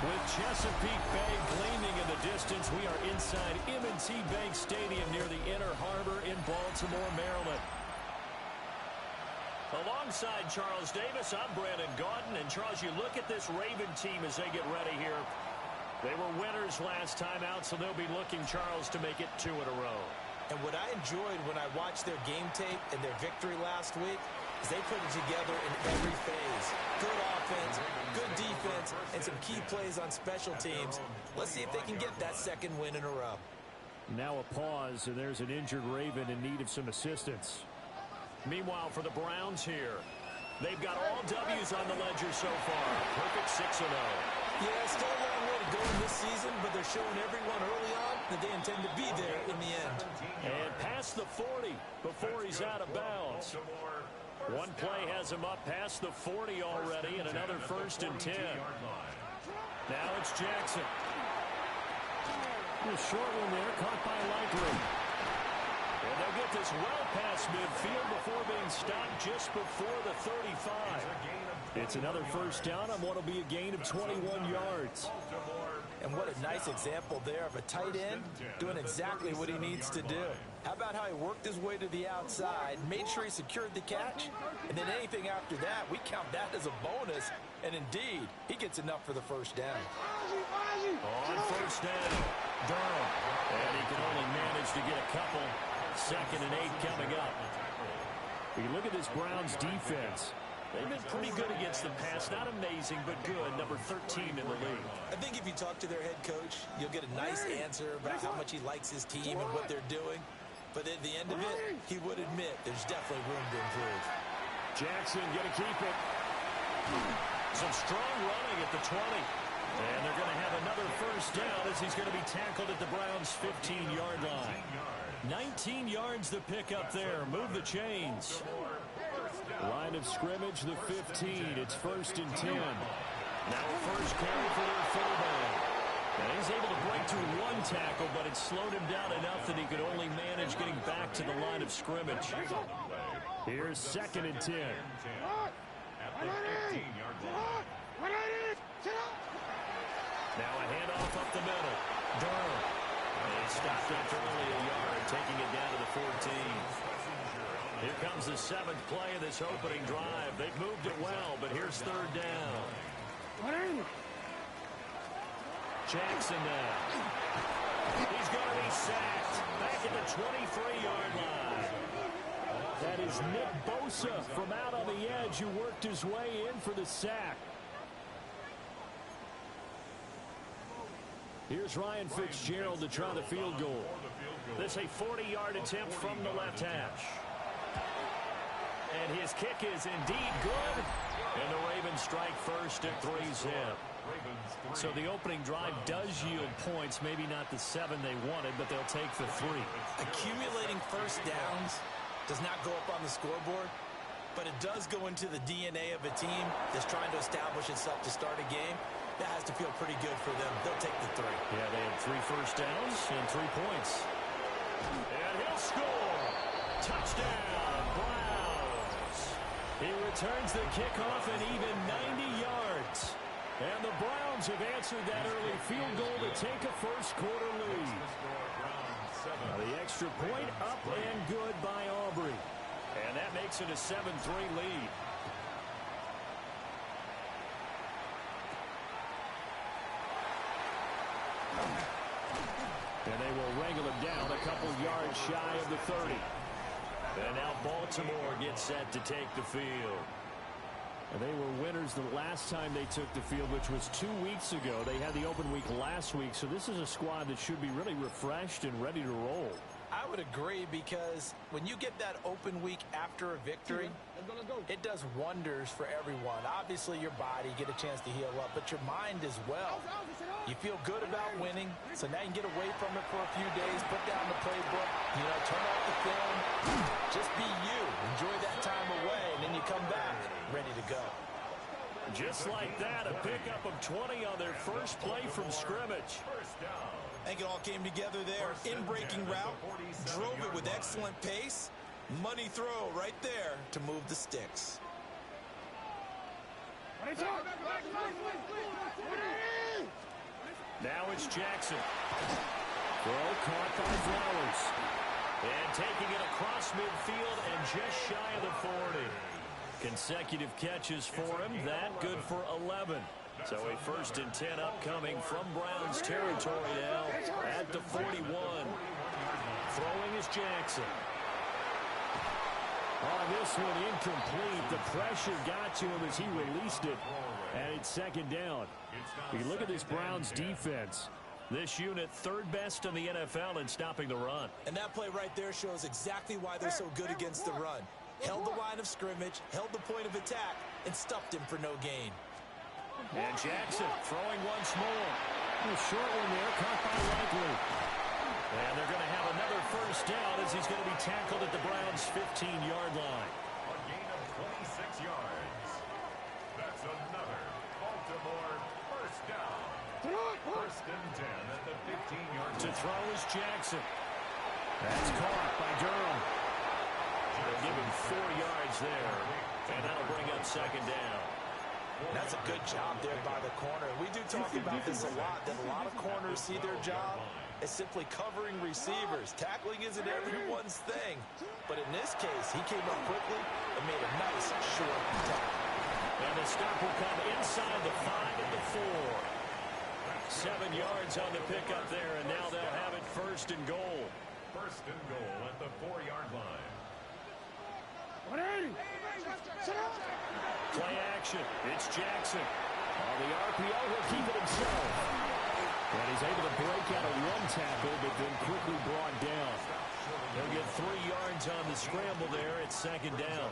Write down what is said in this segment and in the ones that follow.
With Chesapeake Bay gleaming in the distance, we are inside M&T Bank Stadium near the Inner Harbor in Baltimore, Maryland. Alongside Charles Davis, I'm Brandon Gaudin. And Charles, you look at this Raven team as they get ready here. They were winners last time out, so they'll be looking, Charles, to make it 2 in a row. And what I enjoyed when I watched their game tape and their victory last week is they put it together in every phase. Good offense, good defense, and some key plays on special teams. Let's see if they can get that second win in a row. Now a pause, and there's an injured Raven in need of some assistance. Meanwhile, for the Browns here, they've got all W's on the ledger so far. Perfect 6-0. Yeah, still a long way to go in this season, but they're showing everyone early on that they intend to be there in the end. And past the 40 before he's out of bounds. One play has him up past the 40 already, and another 1st and 10. Now it's Jackson. A short one there, caught by Likely. And they'll get this well past midfield before being stopped just before the 35. It's another 1st down on what will be a gain of 21 yards. And what a nice example there of a tight end doing exactly what he needs to do. How about how he worked his way to the outside, made sure he secured the catch, and then anything after that, we count that as a bonus. And indeed, he gets enough for the 1st down. On 1st down, Durham. And he can only manage to get a couple. 2nd and 8 coming up. You look at this Browns defense. They've been pretty good against the pass. Not amazing, but good. Number 13 in the league. I think if you talk to their head coach, you'll get a nice answer about how much he likes his team and what they're doing. But at the end of it, he would admit there's definitely room to improve. Jackson going to keep it. Some strong running at the 20. And they're going to have another 1st down as he's going to be tackled at the Browns' 15-yard line. 19 yards the pick up there. Move the chains. Line of scrimmage, the 15. It's 1st and 10. Now a 1st carry for their fullback. And he's able to break through 1 tackle, but it slowed him down enough that he could only manage getting back to the line of scrimmage. Here's 2nd and 10. At the 15-yard line. Now a handoff up the middle. Durham. And he stopped after only a yard, taking it down to the 14. Here comes the 7th play of this opening drive. They've moved it well, but here's 3rd down. Jackson now. He's going to be sacked. Back at the 23-yard line. That is Nick Bosa from out on the edge who worked his way in for the sack. Here's Ryan Fitzgerald to try the field goal. This a 40-yard attempt from the left hash. And his kick is indeed good. And the Ravens strike first at 3-zip. So the opening drive does yield points. Maybe not the 7 they wanted, but they'll take the 3. Accumulating 1st downs does not go up on the scoreboard, but it does go into the DNA of a team that's trying to establish itself to start a game. That has to feel pretty good for them. They'll take the 3. Yeah, they had 3 1st downs and 3 points. And he'll score. Touchdown, Browns. He returns the kickoff and even 90 yards. And the Browns have answered that early field goal to take a 1st quarter lead. Now the extra point up and good by Aubrey. And that makes it a 7-3 lead. And they will wrangle him down a couple yards shy of the 30. And now Baltimore gets set to take the field. And they were winners the last time they took the field, which was 2 weeks ago. They had the open week last week, so this is a squad that should be really refreshed and ready to roll. I would agree, because when you get that open week after a victory, it does wonders for everyone. Obviously, your body, get a chance to heal up, but your mind as well. You feel good about winning, so now you can get away from it for a few days, put down the playbook, turn off the film, just be you. Enjoy that time away, and then you come back ready to go. Just like that, a pickup of 20 on their first play from scrimmage. I think it all came together there. In-breaking route, drove it with excellent pace. Money throw right there to move the sticks. Now it's Jackson. Throw caught by Flowers. And taking it across midfield and just shy of the 40. Consecutive catches for him. That good for 11. So a 1st and 10 upcoming from Browns territory now at the 41. Throwing is Jackson. On this one, incomplete. The pressure got to him as he released it. And it's 2nd down. You look at this Browns defense. This unit 3rd best in the NFL in stopping the run. And that play right there shows exactly why they're so good against the run. Held the line of scrimmage, held the point of attack, and stuffed him for no gain. And Jackson throwing once more. A short one there, caught by Likely. And they're going to have another 1st down as he's going to be tackled at the Browns' 15-yard line. A gain of 26 yards. That's another Baltimore 1st down. 1st and 10 at the 15-yard line. To throw is Jackson. That's caught by Durham. They'll give him 4 yards there. And that'll bring up 2nd down. That's a good job there by the corner. We do talk about this a lot, that a lot of corners see their job as simply covering receivers. Tackling isn't everyone's thing. But in this case, he came up quickly and made a nice short tackle. And the stop will come inside the 5 and the 4. 7 yards on the pickup there, and now they'll have it 1st and goal. 1st and goal at the 4-yard line. Play action. It's Jackson. On the RPO, he'll keep it himself. And he's able to break out of one tackle, but then quickly brought down. He'll get 3 yards on the scramble there. It's 2nd down.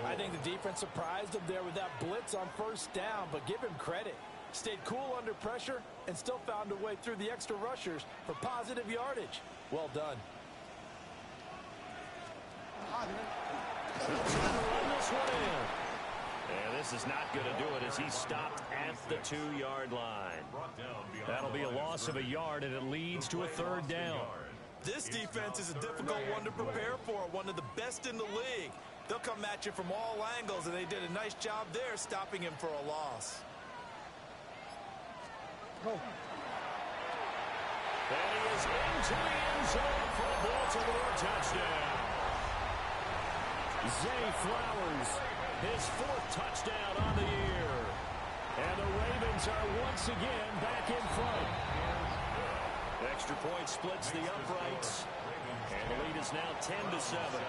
I think the defense surprised him there with that blitz on 1st down, but give him credit. Stayed cool under pressure and still found a way through the extra rushers for positive yardage. Well done. They'll try to run this one in. And this is not going to do it as he stopped at the 2-yard line. That'll be a loss of a yard, and it leads to a 3rd down. This defense is a difficult one to prepare for, one of the best in the league. They'll come at you from all angles, and they did a nice job there stopping him for a loss. And he is into the end zone for a Baltimore touchdown. Zay Flowers, his 4th touchdown on the year. And the Ravens are once again back in front. Extra point splits the uprights. And the lead is now 10-7.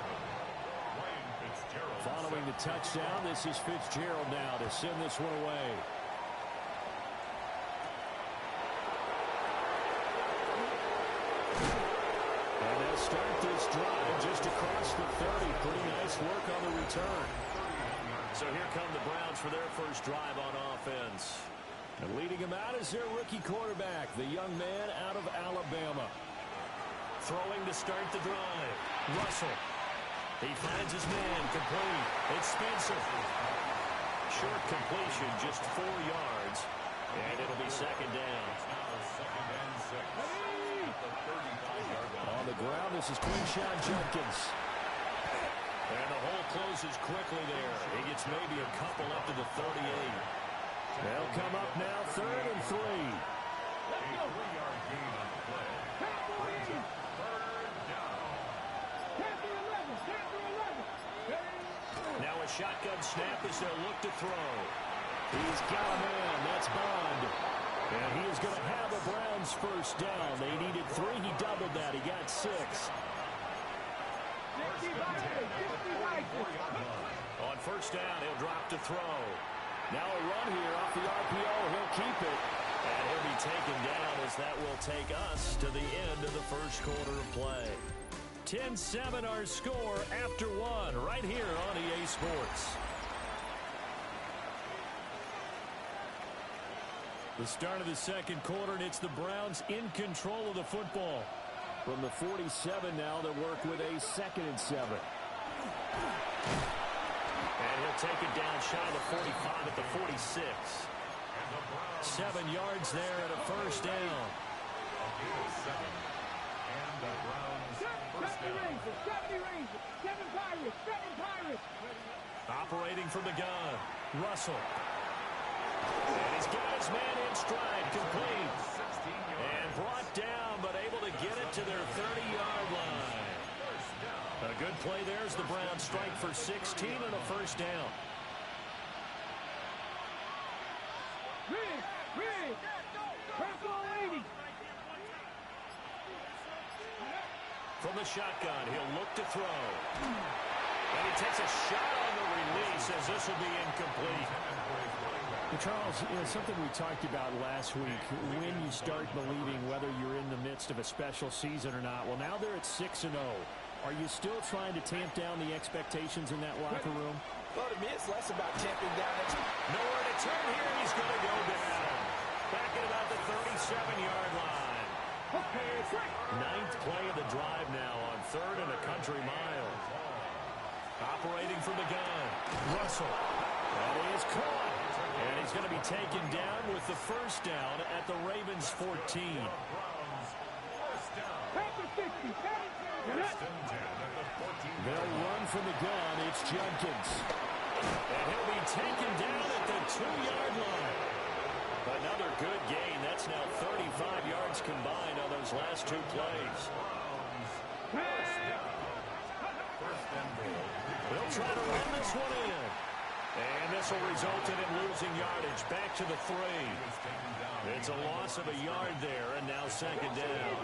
Following the touchdown, this is Fitzgerald now to send this one away. And they'll start this drive just across the 30. Pretty nice work on the return. So here come the Browns for their 1st drive on offense. And leading him out is their rookie quarterback, the young man out of Alabama. Throwing to start the drive. Russell. He finds his man complete. It's Spencer. Short completion, just 4 yards. And it'll be 2nd down. On the ground, this is Quinshon Judkins. And the hole closes quickly there. He gets maybe a couple up to the 38. They'll come up now 3rd and 3. Now a shotgun snap as they'll look to throw. He's got a man. That's Bond. And he is going to have the Browns 1st down. They needed 3. He doubled that. He got 6. On 1st down, he'll drop to throw. Now a run here off the RPO. He'll keep it. And he'll be taken down as that will take us to the end of the 1st quarter of play. 10-7 our score after 1 right here on EA Sports. The start of the 2nd quarter, and it's the Browns in control of the football. From the 47 now, they work with a 2nd and 7. And he'll take it down shy of the 45 at the 46. 7 yards there and a 1st down. Operating from the gun, Russell. And he's got his man in stride, complete. brought down, but able to get it to their 30-yard line. A good play there as the Browns strike for 16 and a first down. From the shotgun, he'll look to throw. And he takes a shot on the release as this will be incomplete. Well, Charles, something we talked about last week, when you start believing whether you're in the midst of a special season or not. Well, now they're at 6-0. Are you still trying to tamp down the expectations in that locker room? Well, to me, it's less about tamping down. Nowhere to turn here. He's going to go down. Back at about the 37-yard line. Ninth play of the drive now on 3rd and a country mile. Operating from the gun. Russell. And he is caught. And he's going to be taken down with the first down at the Ravens 14. They'll run from the gun. It's Jenkins. And he'll be taken down at the 2-yard line. Another good gain. That's now 35 yards combined on those last 2 plays. They'll try to run this one in. And this will result in him losing yardage. Back to the 3. It's a loss of a yard there, and now second down.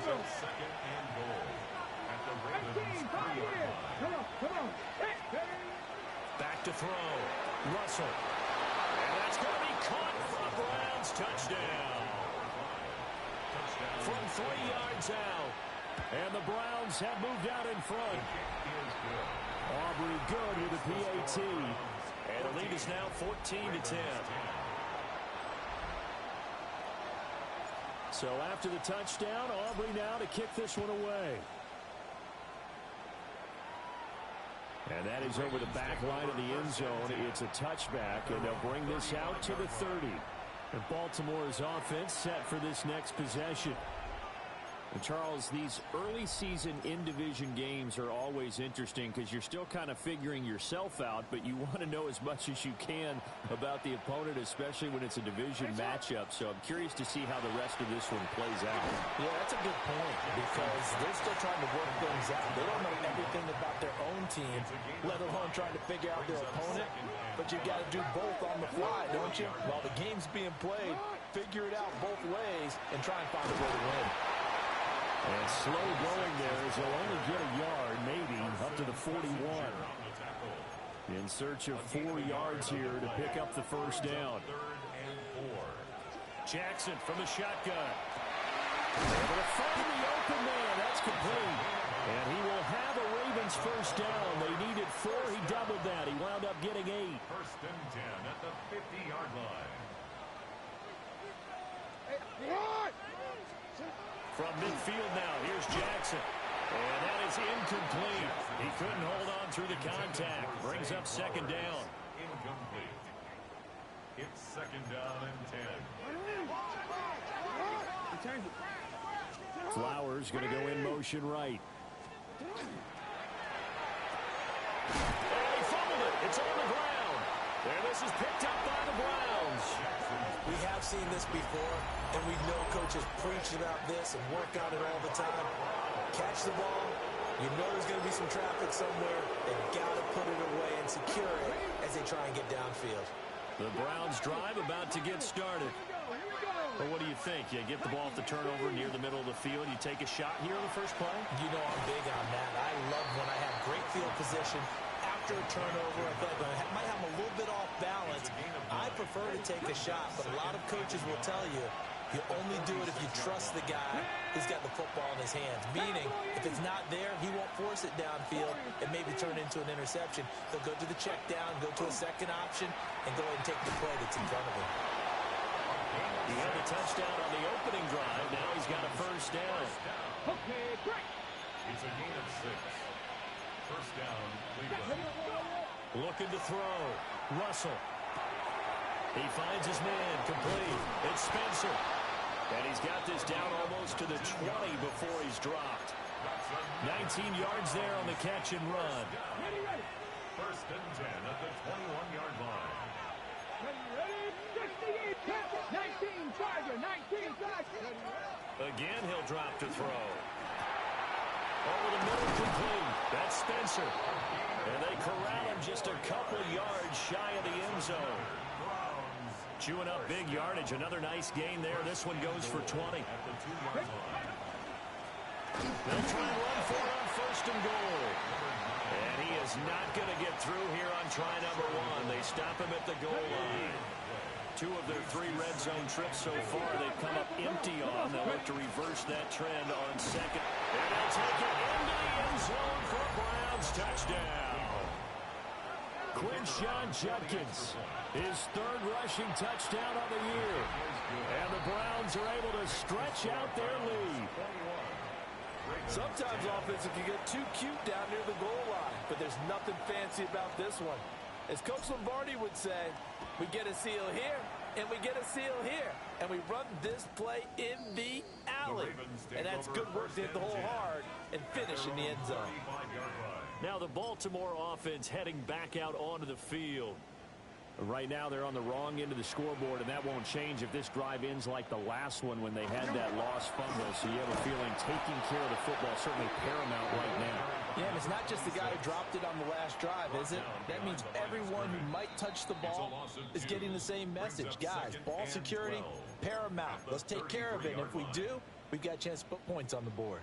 Second and goal at the Ravens 3-yard line. Back to throw. Russell. And that's going to be caught for a Browns touchdown. From 3 yards out. And the Browns have moved out in front. Aubrey good with a PAT. And the lead is now 14-10. So after the touchdown, Aubrey now to kick this one away. And that is over the back line of the end zone. It's a touchback, and they'll bring this out to the 30. And Baltimore's offense set for this next possession. And Charles, these early season in-division games are always interesting because you're still kind of figuring yourself out, but you want to know as much as you can about the opponent, especially when it's a division matchup. So I'm curious to see how the rest of this one plays out. Yeah, that's a good point because they're still trying to work things out. They don't know everything about their own team, let alone trying to figure out their opponent. But you got to do both on the fly, don't you? While the game's being played, figure it out both ways and try and find a way to win. And slow going there as he'll only get a yard, maybe, up to the 41. In search of 4 yards here to pick up the first down. Jackson from the shotgun. Able to find the open man. That's complete. And he will have a Ravens first down. They needed 4. He doubled that. He wound up getting 8. First and 10 at the 50-yard line. From midfield now, here's Jackson. And that is incomplete. He couldn't hold on through the contact. Brings up second down. Incomplete. It's second down and 10. Flowers going to go in motion right. And he fumbled it. It's on the ground. And this is picked up by the Browns. We have seen this before, and we know coaches preach about this and work on it all the time. Catch the ball. You know there's going to be some traffic somewhere. They've got to put it away and secure it as they try and get downfield. The Browns drive about to get started. Well, what do you think? You get the ball off the turnover near the middle of the field. You take a shot here on the first play? You know I'm big on that. I love when I have great field position. After a turnover, I feel like I might have a little bit off balance. I prefer to take a shot, but a lot of coaches will tell you you only do it if you trust the guy who's got the football in his hands. Meaning, if it's not there, he won't force it downfield and maybe turn into an interception. He'll go to the check down, go to a second option, and go ahead and take the play that's in front of him. He had the touchdown on the opening drive. Now he's got a first down. Okay, great. It's a gain of 6. First down, Cleveland. Looking to throw. Russell. He finds his man complete. It's Spencer. And he's got this down almost to the 20 before he's dropped. 19 yards there on the catch and run. First and 10 at the 21-yard line. 19, Charger, 19, Charger. Spencer. And they corral him just a couple yards shy of the end zone. Chewing up big yardage. Another nice gain there. This one goes for 20. They'll try and run for it on first and goal. And he is not going to get through here on try number one. They stop him at the goal line. 2 of their 3 red zone trips so far they've come up empty on. They'll look to reverse that trend on second. And they'll take it into the end zone for a Browns touchdown. Quinshon Judkins, his 3rd rushing touchdown of the year. And the Browns are able to stretch out their lead. Sometimes offense can get too cute down near the goal line, but there's nothing fancy about this one. As Coach Lombardi would say, we get a seal here, and we get a seal here, and we run this play in the alley. And that's good work to hit the hole hard and finish in the end zone. Now the Baltimore offense heading back out onto the field. Right now they're on the wrong end of the scoreboard, and that won't change if this drive ends like the last one when they had that lost fumble. So you have a feeling taking care of the football is certainly paramount right now. Yeah, and it's not just the guy who dropped it on the last drive, is it? That means everyone who might touch the ball is getting the same message. Guys, ball security, paramount. Let's take care of it. And if we do, we've got a chance to put points on the board.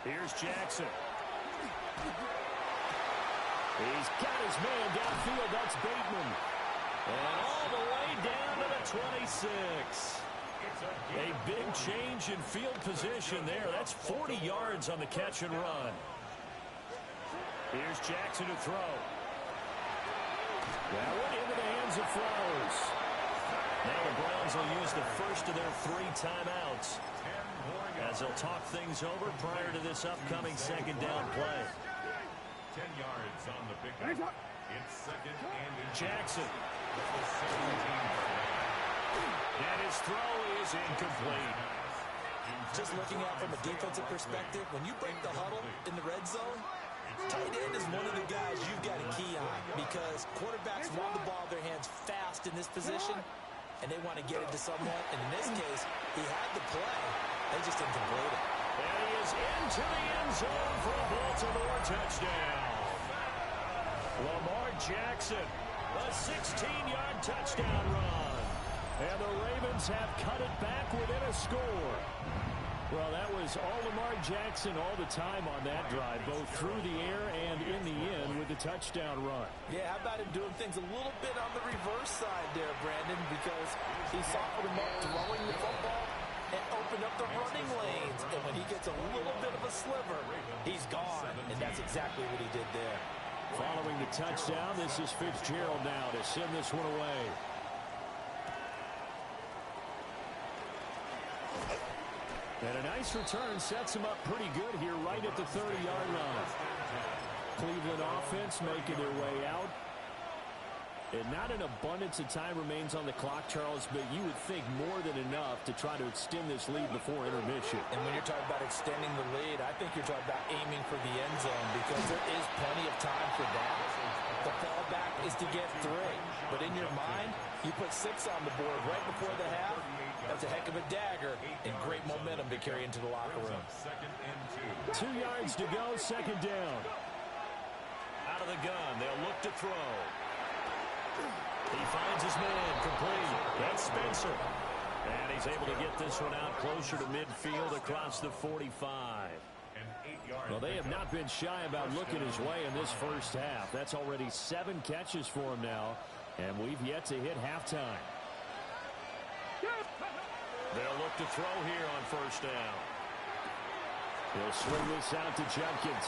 Here's Jackson. He's got his man downfield. That's Bateman. And all the way down to the 26. A big change in field position there. That's 40 yards on the catch and run. Here's Jackson to throw. That one into the hands of Flowers. Now the Browns will use the first of their 3 timeouts as they'll talk things over prior to this upcoming second down play. 10 yards on the pickup. It's second and Jackson. And his throw is incomplete. Just looking at it from a defensive perspective, when you break the huddle in the red zone, tight end is one of the guys you've got to key on because quarterbacks want the ball in their hands fast in this position, and they want to get it to someone. And in this case, he had the play. They just didn't complete it. And he is into the end zone for a Baltimore touchdown. Lamar Jackson, a 16-yard touchdown run. And the Ravens have cut it back within a score. Well, that was all Lamar Jackson all the time on that drive, both through the air and in the end with the touchdown run. Yeah, how about him doing things a little bit on the reverse side there, Brandon, because he softened him up throwing the football and opened up the running lanes. And when he gets a little bit of a sliver, he's gone. And that's exactly what he did there. Following the touchdown, this is Fitzgerald now to send this one away. And a nice return sets him up pretty good here right at the 30-yard line. Cleveland offense making their way out. And not an abundance of time remains on the clock, Charles, but you would think more than enough to try to extend this lead before intermission. And when you're talking about extending the lead, I think you're talking about aiming for the end zone because there is plenty of time for that. The fallback is to get 3. But in your mind, you put 6 on the board right before the half. That's a heck of a dagger and great momentum to carry into the locker room. 2 yards to go, second down. Out of the gun, they'll look to throw. He finds his man, complete. That's Spencer. And he's able to get this one out closer to midfield across the 45. Well, they have not been shy about looking his way in this first half. That's already 7 catches for him now, and we've yet to hit halftime. They'll look to throw here on first down. He'll swing this out to Judkins.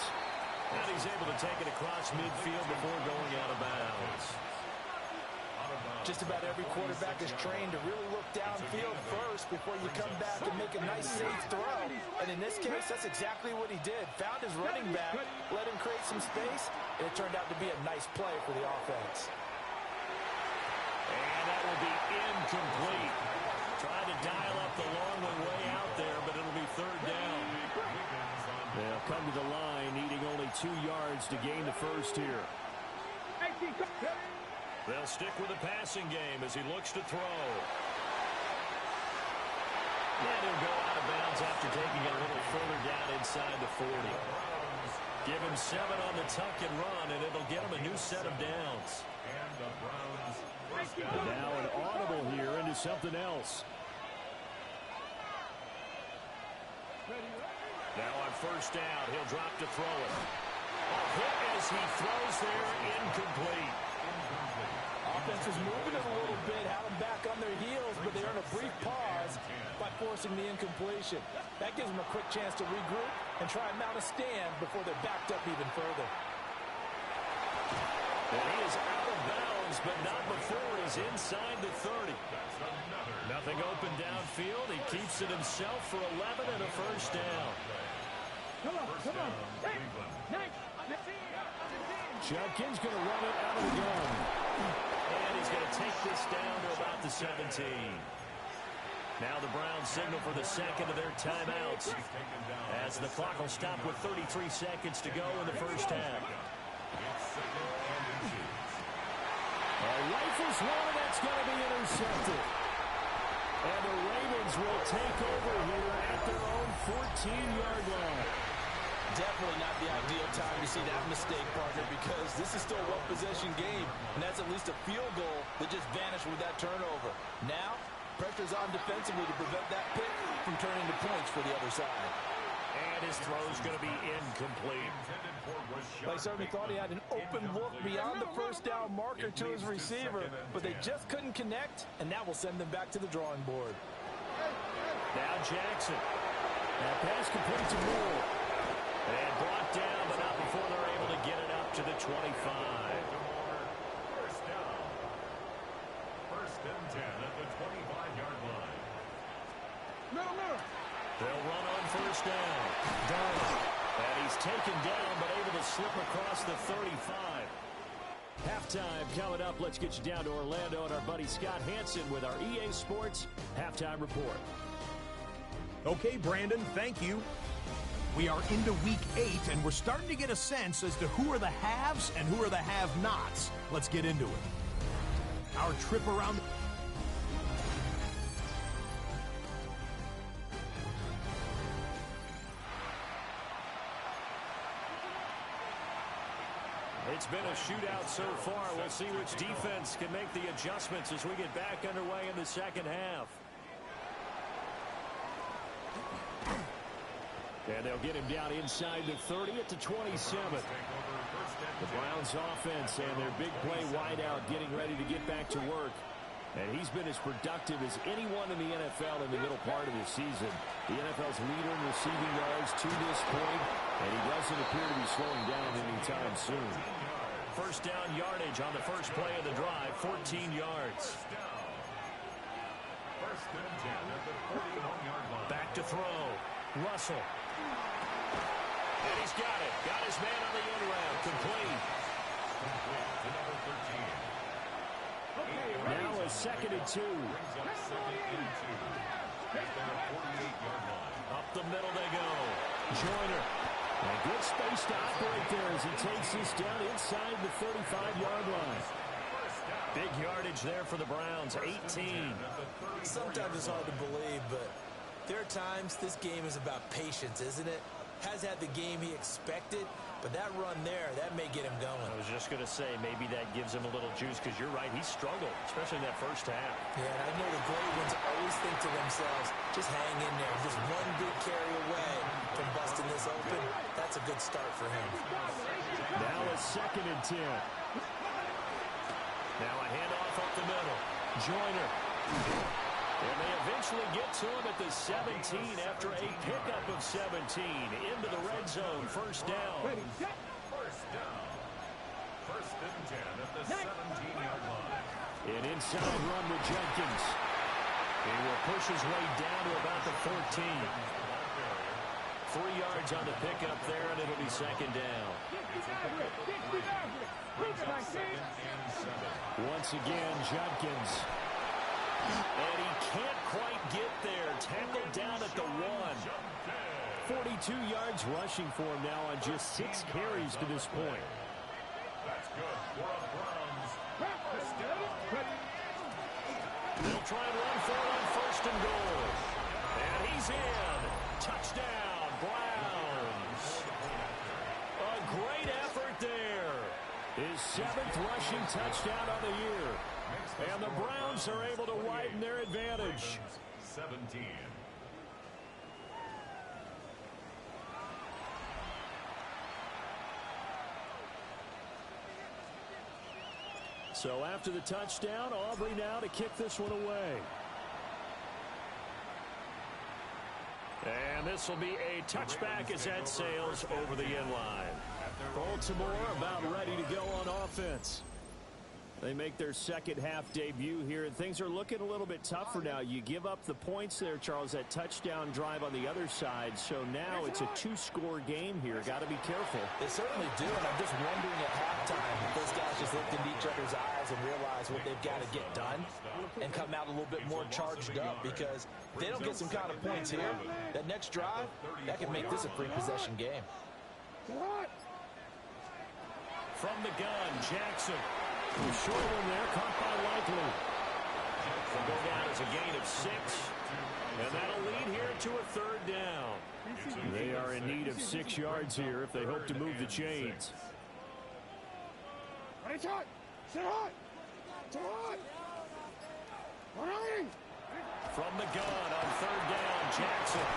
And he's able to take it across midfield before going out of bounds. Just about every quarterback is trained to really look downfield first before you come back and make a nice, safe throw. And in this case, that's exactly what he did. Found his running back, let him create some space, and it turned out to be a nice play for the offense. And that will be incomplete. Tried to dial up the long way out there, but it'll be third down. They'll come to the line, needing only 2 yards to gain the first here. They'll stick with the passing game as he looks to throw. And he'll go out of bounds after taking it a little further down inside the 40. Give him 7 on the tuck and run, and it'll get him a new set of downs. And the Browns first down. And now an audible here into something else. Now on first down, he'll drop to throw it. A hit as he throws there, incomplete. Offense was moving it a little bit, had them back on their heels, but they earned a brief pause by forcing the incompletion. That gives them a quick chance to regroup and try and mount a stand before they're backed up even further. And he is out of bounds, but not before he's inside the 30. Nothing open downfield. He keeps it himself for 11 and a first down. Come on. Judkins going to run it out of the gun. And he's going to take this down to about the 17. Now the Browns signal for the second of their timeouts, as the clock will stop with 33 seconds to go in the first half. Rifles one, and that's going to be intercepted. And the Ravens will take over here at their own 14-yard line. Definitely not the ideal time to see that mistake, partner, because this is still a one-possession game, and that's at least a field goal that just vanished with that turnover. Now, pressure's on defensively to prevent that pick from turning to points for the other side. And his throw's going to be incomplete. They certainly thought he had an open look beyond the first down marker to his receiver, but they just couldn't connect, and that will send them back to the drawing board. Now Jackson. That pass complete to Moore. And brought down, but not before they're able to get it up to the 25. First down. First and 10 at the 25-yard line. They'll run on first down. Darnold. And he's taken down, but able to slip across the 35. Halftime coming up. Let's get you down to Orlando and our buddy Scott Hansen with our EA Sports Halftime Report. Okay, Brandon, thank you. We are into week 8, and we're starting to get a sense as to who are the haves and who are the have-nots. Let's get into it. Our trip around... It's been a shootout so far. We'll see which defense can make the adjustments as we get back underway in the second half. And they'll get him down inside the 30 at the 27. The Browns offense and their big play wideout getting ready to get back to work. And he's been as productive as anyone in the NFL in the middle part of the season. The NFL's leader in receiving yards to this point, and he doesn't appear to be slowing down anytime soon. First down yardage on the first play of the drive, 14 yards. First and 10 at the 41-yard line. Back to throw. Russell. And he's got it. Got his man on the end round. Complete. Complete to number 13. Now a 2nd and 2. Brings up 2nd and 2. At their 48-yard line. Up the middle they go. Joyner. A good space to operate there as he takes this down inside the 35-yard line. Big yardage there for the Browns, 18. Sometimes it's hard to believe, but there are times this game is about patience, isn't it? Has had the game he expected, but that run there, that may get him going. I was just going to say, maybe that gives him a little juice, because you're right, he struggled, especially in that first half. Yeah, and I know the great ones always think to themselves, just hang in there. Just one big carry away from busting this open. That's a good start for him. Now a 2nd and 10. Now a handoff up the middle. Joyner. And they eventually get to him at the 17 after a pickup of 17 into the red zone. First down. First down. First and 10 at the 17-yard line. An inside run with Jenkins. He will push his way down to about the 14. 3 yards on the pickup there, and it'll be second down. Once again, Jenkins. And he can't quite get there. Tackled down at the 1. 42 yards rushing for him now on just 6 carries to this point. That's good for a Browns. First down. They'll try and run for it on first and goal. And he's in. Touchdown, Browns. A great effort there. His 7th rushing touchdown of the year. And the Browns are able to widen their advantage. 17. So after the touchdown, Aubrey now to kick this one away. And this will be a touchback as that sails over the end line. Baltimore about ready to go on offense. They make their second half debut here, and things are looking a little bit tougher now. You give up the points there, Charles, that touchdown drive on the other side. So now it's a 2-score game here. Got to be careful. They certainly do, and I'm just wondering at halftime if those guys just looked into each other's eyes and realize what they've got to get done and come out a little bit more charged up, because if they don't get some kind of points here, that next drive, that can make this a free-possession game. From the gun, Jackson. Short one there, caught by Likely. Will go down as a gain of 6. And that'll lead here to a 3rd down. They are in need of 6 yards here if they hope to move the chains. From the gun on 3rd down, Jackson.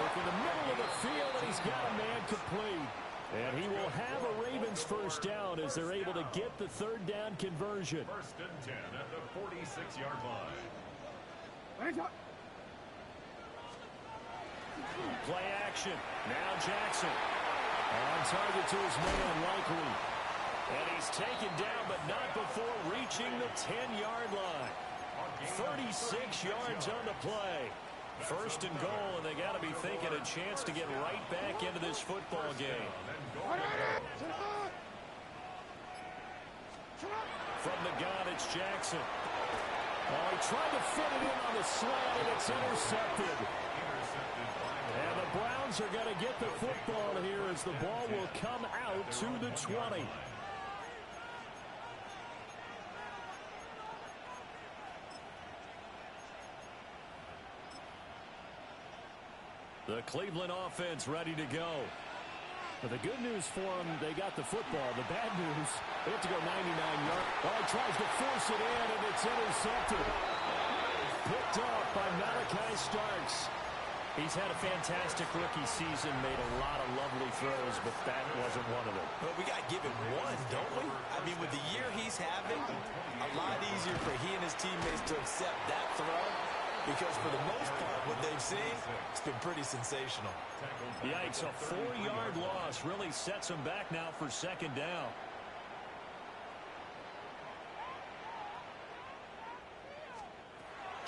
Work in the middle of the field, and he's got a man complete. And he will have a Ravens 1st down as they're able to get the 3rd down conversion. 1st and 10 at the 46-yard line. Play action. Now Jackson. On target to his man, Likely. And he's taken down, but not before reaching the 10-yard line. 36 yards on the play. 1st and goal, and they got to be thinking a chance to get right back into this football game. From the gun, it's Jackson. Oh, he tried to fit it in on the slant, and it's intercepted. And the Browns are going to get the football here as the ball will come out to the 20. The Cleveland offense ready to go. But the good news for them, they got the football. The bad news, they have to go 99 yards. Oh, he tries to force it in, and it's intercepted. Picked off by Malachi Starks. He's had a fantastic rookie season, made a lot of lovely throws, but that wasn't one of them. Well, we got to give him one, don't we? I mean, with the year he's having, a lot easier for he and his teammates to accept that throw. Because for the most part, what they've seen, it's been pretty sensational. Yikes, a 4-yard loss really sets them back now for 2nd down.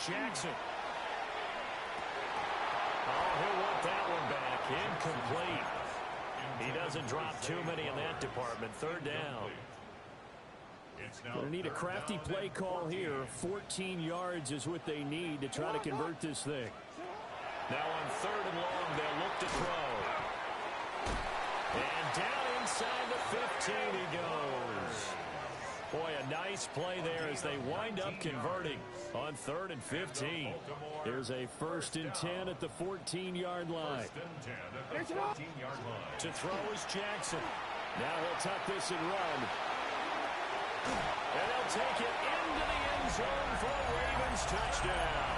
Jackson. Oh, he'll want that one back. Incomplete. He doesn't drop too many in that department. 3rd down. Going to need a crafty play call here. 14 yards is what they need to try to convert this thing. Now on 3rd and long, they'll look to throw. And down inside the 15 he goes. Boy, a nice play there as they wind up converting on 3rd and 15. There's a 1st and 10 at the 14-yard line. To throw is Jackson. Now he'll tuck this and run. And they'll take it into the end zone for a Ravens touchdown.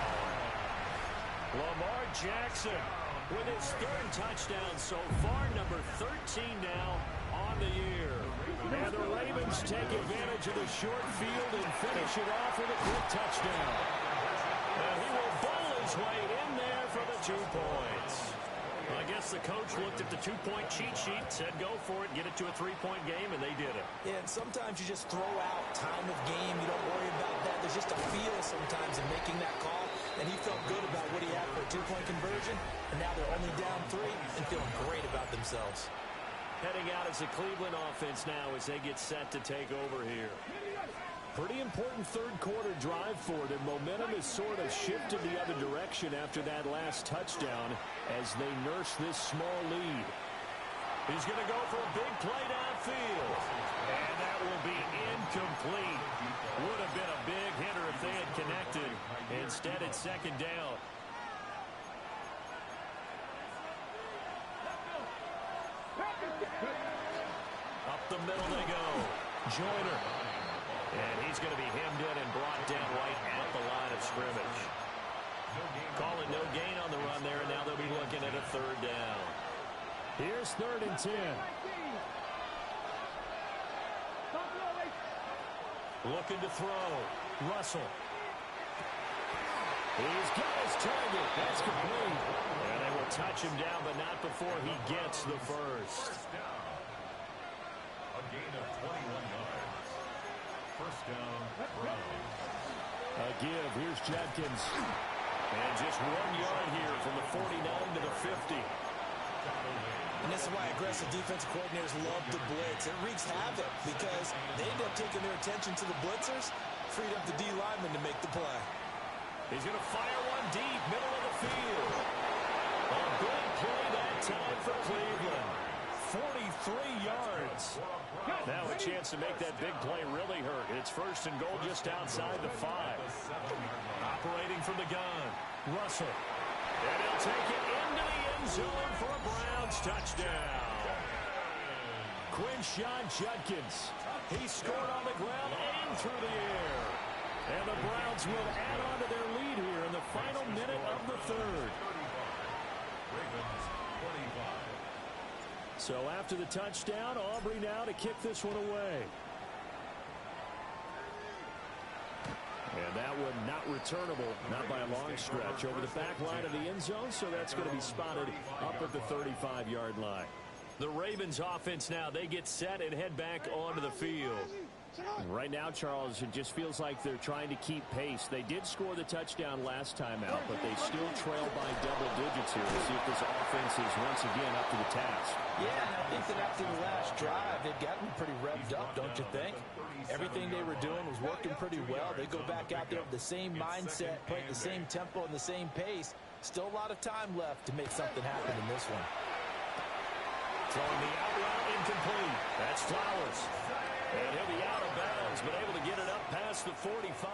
Lamar Jackson with his 3rd touchdown so far, number 13 now on the year. And the Ravens take advantage of the short field and finish it off with a quick touchdown. And he will bowl his way in there for the 2 points. I guess the coach looked at the 2-point cheat sheet, said go for it, get it to a 3-point game, and they did it. Yeah, and sometimes you just throw out time of game. You don't worry about that. There's just a feel sometimes in making that call, and he felt good about what he had for a 2-point conversion, and now they're only down 3 and feeling great about themselves. Heading out as the Cleveland offense now as they get set to take over here. Pretty important 3rd quarter drive for them. Momentum has sort of shifted the other direction after that last touchdown as they nurse this small lead. He's going to go for a big play downfield. And that will be incomplete. Would have been a big hitter if they had connected. Instead, it's 2nd down. Joyner. And he's going to be hemmed in and brought down right at the line of scrimmage. Calling no gain on the run there, and now they'll be looking at a third down. Here's 3rd and 10. Looking to throw. Russell. He's got his target. That's complete. And they will touch him down, but not before he gets the first. A gain of 21 yards. First down, Browns. A give. Here's Judkins. And just 1 yard here from the 49 to the 50. And this is why aggressive defensive coordinators love to blitz. It wreaks havoc because they end up taking their attention to the blitzers, freed up the D lineman to make the play. He's going to fire one deep, middle of the field. A big play that time for Cleveland. 43 yards. Now a chance to make that big play really hurt. It's 1st and goal just outside the 5. Operating from the gun. Russell. And he'll take it into the end zone for a Browns touchdown. Quinshon Judkins. He scored on the ground and through the air. And the Browns will add on to their lead here in the final minute of the 3rd. Ravens 25. So after the touchdown, Aubrey now to kick this one away. And that one not returnable, not by a long stretch, over the back line of the end zone, so that's going to be spotted up at the 35-yard line. The Ravens offense now, they get set and head back onto the field. Right now, Charles, it just feels like they're trying to keep pace. They did score the touchdown last time out, but they still trail by double digits here. We'll see if this offense is once again up to the task. Yeah, and I think that after the last drive, they've gotten pretty revved up, don't you think? Everything they were doing was working pretty well. They go back out there with the same mindset, playing the same tempo and the same pace. Still a lot of time left to make something happen in this one. Throwing the out route incomplete. That's Flowers. And he'll be out of bounds, but able to get it up past the 45.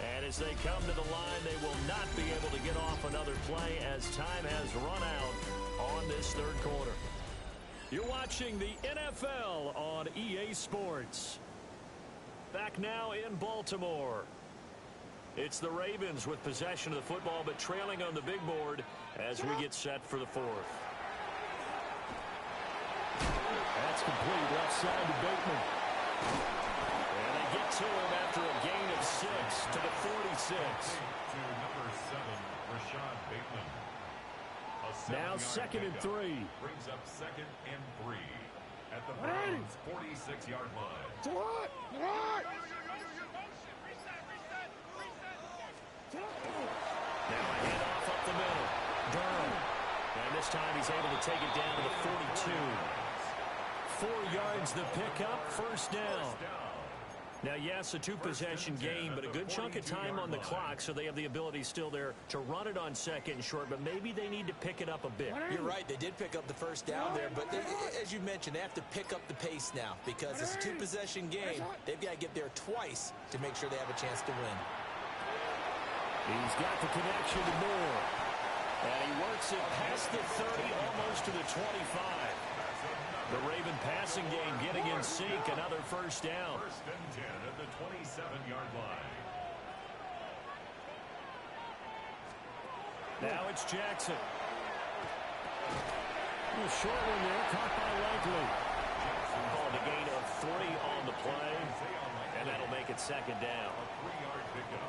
And as they come to the line, they will not be able to get off another play as time has run out on this 3rd quarter. You're watching the NFL on EA Sports. Back now in Baltimore. It's the Ravens with possession of the football, but trailing on the big board as we get set for the 4th. That's complete left side to Bateman. And they get to him after a gain of 6 to the 46. To number 7, Rashad Bateman. Now 2nd and 3. Brings up 2nd and 3 at the Browns' 46-yard line. Now a handoff up the middle. Durham. And this time he's able to take it down to the 42. 4 yards the pickup, 1st down. Now, yes, a 2-possession game, but a good chunk of time on the clock, so they have the ability still there to run it on 2nd and short, but maybe they need to pick it up a bit. You're right. They did pick up the 1st down there, but as you mentioned, they have to pick up the pace now because it's a 2-possession game. They've got to get there twice to make sure they have a chance to win. He's got the connection to Moore. And he works it past the 30, almost to the 25. The Raven passing game getting in sync, another 1st down. 1st and 10 at the 27-yard line. Now it's Jackson. A short one there, caught by Likely. Called a gain of 3 on the play, and that'll make it 2nd down. A 3-yard pickup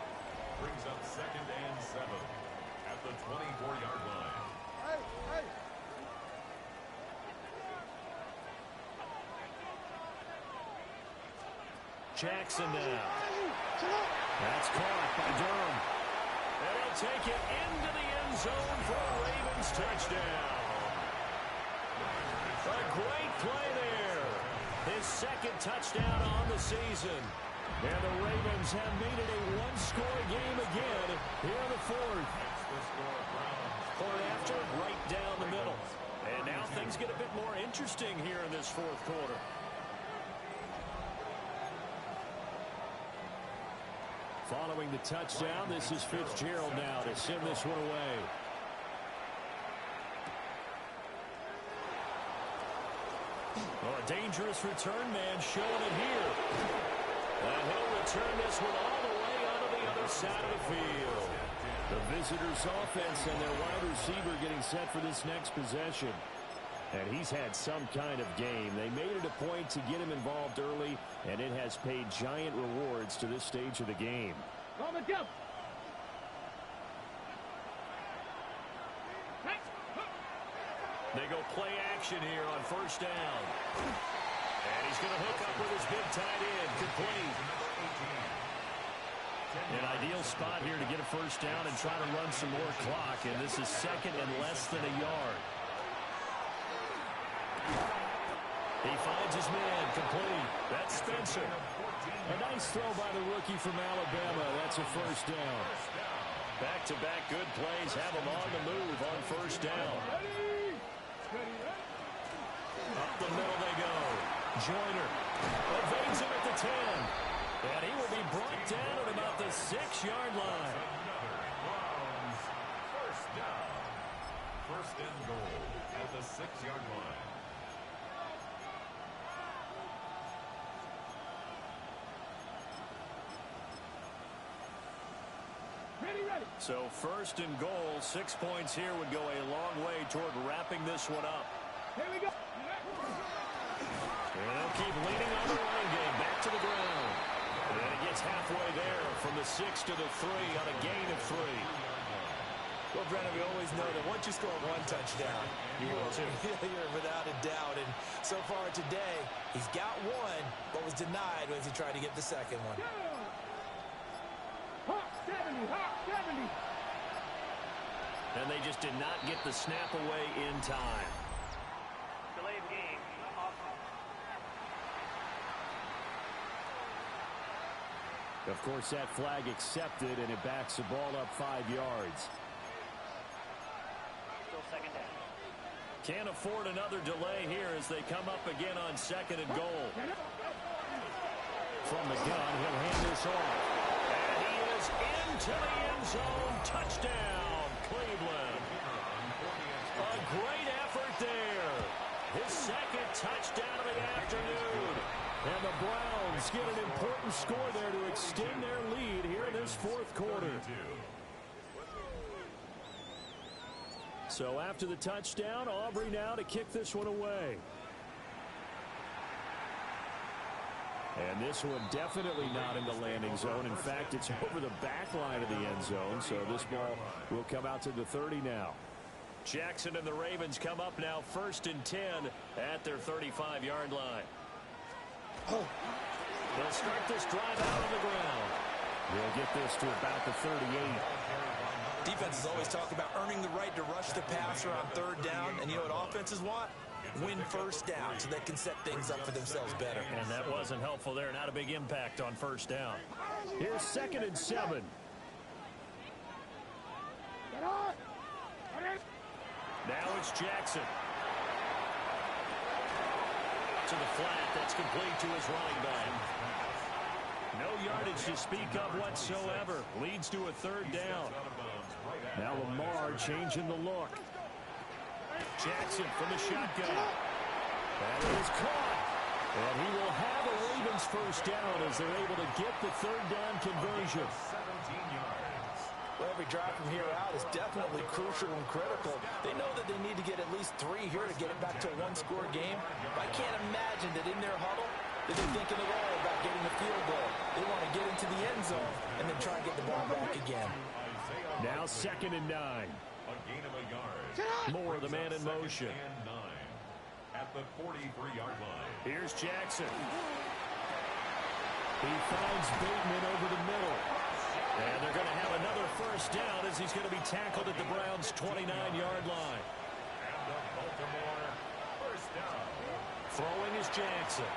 brings up 2nd and 7 at the 24-yard line. Jackson now. That's caught by Durham. And he'll take it into the end zone for a Ravens touchdown. A great play there. His 2nd touchdown on the season. And the Ravens have made it a 1-score game again here in the 4th. Point after, right down the middle. And now things get a bit more interesting here in this 4th quarter. Following the touchdown, this is Fitzgerald now to send this one away. Well, a dangerous return man showing it here. And he'll return this one all the way onto the other side of the field. The visitors' offense and their wide receiver getting set for this next possession. And he's had some kind of game. They made it a point to get him involved early, and it has paid giant rewards to this stage of the game. They go play action here on first down. And he's going to hook up with his big tight end. Complete. An ideal spot here to get a first down and try to run some more clock. And this is second and less than a yard. He finds his man. Complete. That's Spencer. A nice throw by the rookie from Alabama. That's a first down. Back-to-back good plays have him on the move on first down. Up the middle they go. Joyner evades him at the 10. And he will be brought down at about the 6-yard line. Browns first down. First and goal at the 6-yard line. So first and goal, 6 points here would go a long way toward wrapping this one up. Here we go. And they'll keep leaning on the running game. Back to the ground. And it gets halfway there from the 6 to the 3 on a gain of 3. Well, Brennan, we always know that once you score one touchdown, you will too. You're without a doubt. And so far today, he's got one, but was denied as he tried to get the second one. Hawk 70, Hawk 70. And they just did not get the snap away in time. Delayed game. Of course, that flag accepted, and it backs the ball up 5 yards. Still second down. Can't afford another delay here as they come up again on second and goal. From the gun, he'll hand this off. And he is into the end zone. Touchdown, Cleveland. A great effort there. His second touchdown of the afternoon. And the Browns get an important score there to extend their lead here in this fourth quarter. So after the touchdown, Aubrey now to kick this one away. And this one definitely not in the landing zone. In fact, it's over the back line of the end zone. So this ball will come out to the 30 now. Jackson and the Ravens come up now first and 10 at their 35-yard line. They'll start this drive out on the ground. They'll get this to about the 38. Defenses always talk about earning the right to rush the passer on third down. And you know what offenses want? Win first down so they can set things up for themselves better. And that wasn't helpful there. Not a big impact on first down. Here's second and 7. Now it's Jackson. To the flat. That's complete to his running back. No yardage to speak of whatsoever. Leads to a third down. Now Lamar changing the look. Jackson from the shotgun. That is caught. And he will have a Ravens first down as they're able to get the third down conversion. 17 yards. Well, every drive from here out is definitely crucial and critical. They know that they need to get at least 3 here to get it back to a one-score game. But I can't imagine that in their huddle that they're thinking at all about getting a field goal. They want to get into the end zone and then try and get the ball back again. Now second and 9. A gain of a yard. Moore, the man in motion. And 9 at the 43-yard line. Here's Jackson. He finds Bateman over the middle. And they're going to have another first down as he's going to be tackled at the Browns' 29-yard line. And the Baltimore first down. Throwing is Jackson.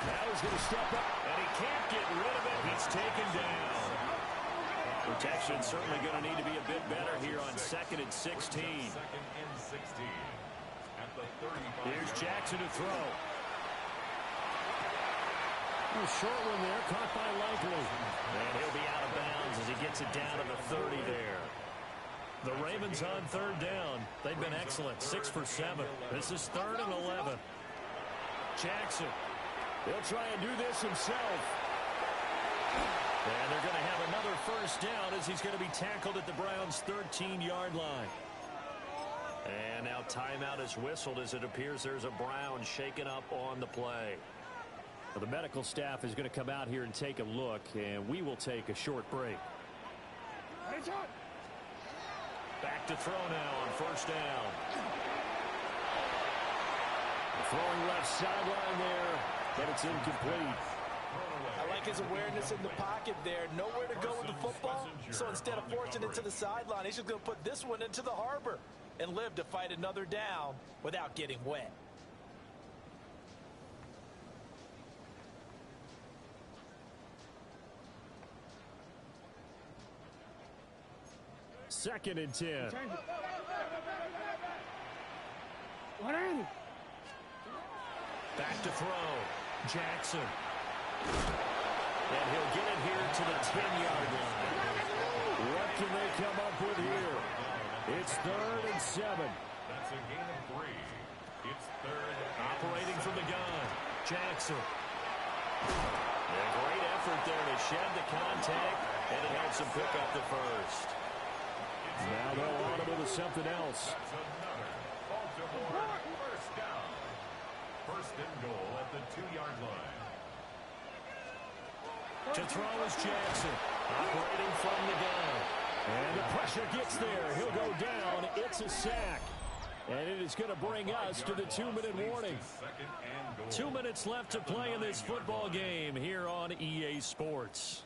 Now he's going to step up, and he can't get rid of it. He's taken down. Protection certainly going to need to be a bit better here on second and 16. Second and 16 at the 35. Here's Jackson to throw. A short one there, caught by Likely. And he'll be out of bounds as he gets it down to the 30 there. The Ravens on third down. They've been excellent, 6 for 7. This is third and 11. Jackson. He'll try and do this himself. And they're going to have another first down as he's going to be tackled at the Browns' 13-yard line. And now timeout is whistled as it appears there's a Brown shaken up on the play. Well, the medical staff is going to come out here and take a look, and we will take a short break. Back to throw now on first down. Throwing left sideline there, but it's incomplete. I like his awareness in the pocket there. Nowhere to go with the football. So instead of forcing it to the sideline, he's just going to put this one into the harbor and live to fight another down without getting wet. Second and 10. Back to throw. Jackson. And he'll get it here to the 10-yard line. What can they come up with here? It's 3rd and 7. That's a gain of 3. It's 3rd. Operating from the gun. Jackson. A great effort there to shed the contact, and it helps him pick up the first. Now they'll audible to something else. That's another Baltimore first down. First and goal at the 2-yard line. To throw is Jackson, operating from the gun. And the pressure gets there. He'll go down. It's a sack. And it is going to bring us to the 2-minute warning. 2 minutes left to play in this football game here on EA Sports.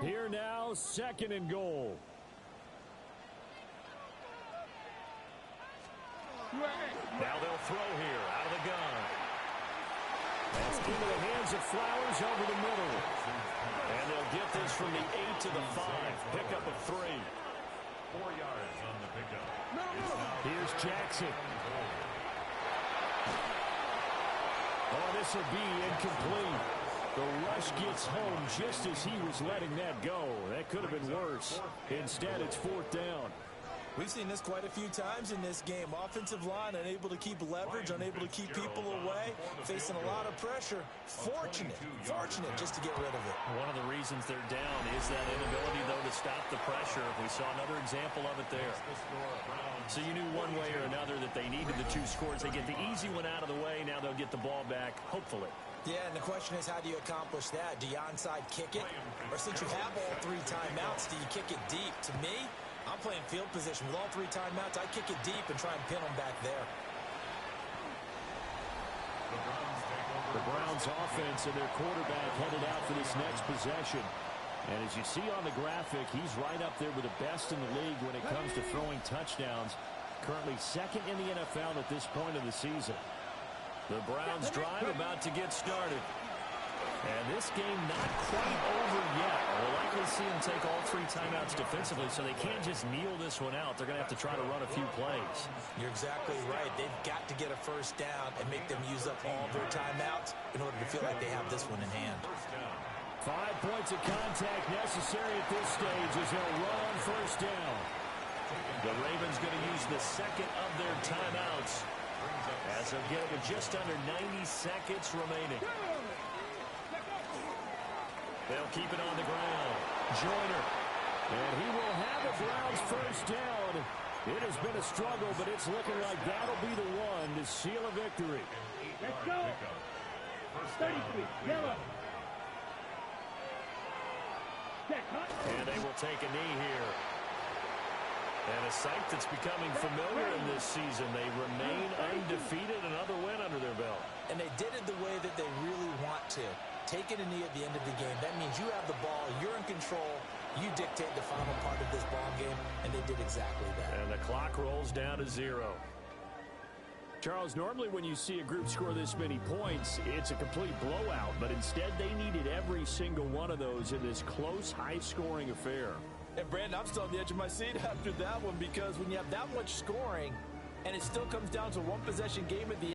Here now, 2nd and goal. Now they'll throw here out of the gun. That's into the hands of Flowers over the middle. And they'll get this from the 8 to the 5. Pickup of 3. 4 yards on the pickup. Here's Jackson. Oh, this will be incomplete. The rush gets home just as he was letting that go. That could have been worse. Instead, it's 4th down. We've seen this quite a few times in this game. Offensive line unable to keep leverage, unable to keep people away, facing a lot of pressure. Fortunate just to get rid of it. One of the reasons they're down is that inability, though, to stop the pressure. We saw another example of it there. So you knew one way or another that they needed the 2 scores. They get the easy one out of the way. Now they'll get the ball back, hopefully. Yeah, and the question is, how do you accomplish that? Do you onside kick it? Or since you have all 3 timeouts, do you kick it deep? To me, I'm playing field position. With all 3 timeouts, I kick it deep and try and pin them back there. The Browns offense and their quarterback headed out for this next possession. And as you see on the graphic, he's right up there with the best in the league when it comes to throwing touchdowns. Currently 2nd in the NFL at this point of the season. The Browns drive about to get started. And this game not quite over yet. We'll likely see them take all 3 timeouts defensively, so they can't just kneel this one out. They're going to have to try to run a few plays. You're exactly right. They've got to get a first down and make them use up all their timeouts in order to feel like they have this one in hand. 5 points of contact necessary at this stage as they'll run on first down. The Ravens going to use the 2nd of their timeouts as they'll get it with just under 90 seconds remaining. They'll keep it on the ground. Joyner. And he will have a Browns first down. It has been a struggle, but it's looking like that'll be the one to seal a victory. Let's go. 33, yellow. And they will take a knee here. And a sight that's becoming familiar in this season. They remain undefeated, another win under their belt. And they did it the way that they really want to. Taking a knee at the end of the game. That means you have the ball, you're in control, you dictate the final part of this ball game, and they did exactly that. And the clock rolls down to 0. Charles, normally when you see a group score this many points, it's a complete blowout, but instead they needed every single one of those in this close, high-scoring affair. And Brandon, I'm still on the edge of my seat after that one, because when you have that much scoring and it still comes down to 1 possession game at the